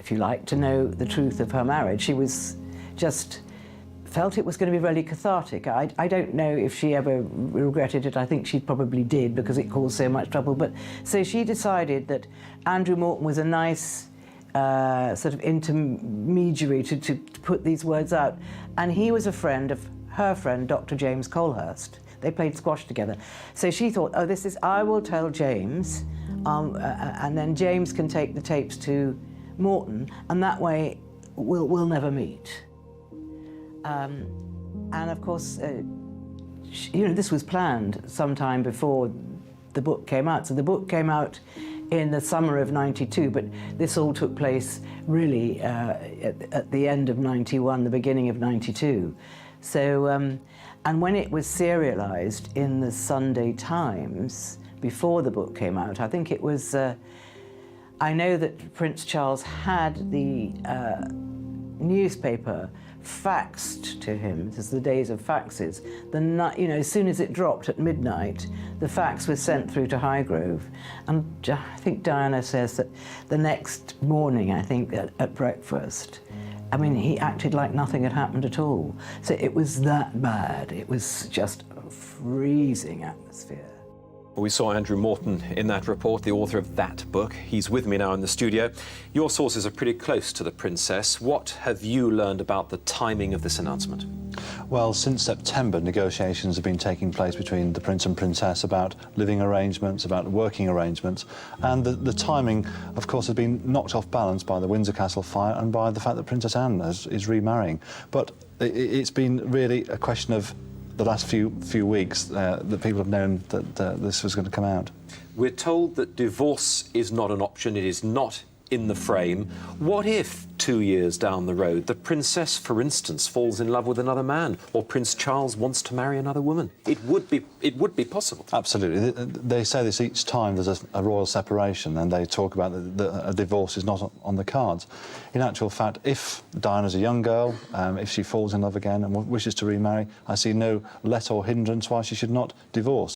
if you like, to know the truth of her marriage. She was just felt it was going to be really cathartic. I don't know if she ever regretted it. I think she probably did, because it caused so much trouble. But so she decided that Andrew Morton was a nice sort of intermediary to put these words out. And he was a friend of her friend, Dr. James Colhurst. They played squash together. So she thought, oh, I will tell James, and then James can take the tapes to Morton, and that way we'll never meet. And of course, you know, this was planned sometime before the book came out. So the book came out in the summer of '92, but this all took place really at the end of '91, the beginning of '92. So, and when it was serialized in the Sunday Times before the book came out, I think it was, I know that Prince Charles had the newspaper faxed to him. This is the days of faxes. You know, as soon as it dropped at midnight, the fax was sent through to Highgrove. And I think Diana says that the next morning, I think, at breakfast, I mean, he acted like nothing had happened at all. So it was that bad. It was just a freezing atmosphere. We saw Andrew Morton in that report, the author of that book. He's with me now in the studio. Your sources are pretty close to the Princess. What have you learned about the timing of this announcement? Well, since September, negotiations have been taking place between the Prince and Princess about living arrangements, about working arrangements, and the timing, of course, has been knocked off balance by the Windsor Castle fire and by the fact that Princess Anne is remarrying. But it's been really a question of the last few weeks that people have known that this was going to come out. We're told that divorce is not an option, it is not in the frame. What if 2 years down the road the Princess, for instance, falls in love with another man, or Prince Charles wants to marry another woman? It would be possible. Absolutely. They say this each time there's a royal separation, and they talk about that a divorce is not on the cards. In actual fact, if Diana's a young girl, if she falls in love again and wishes to remarry, I see no let or hindrance why she should not divorce.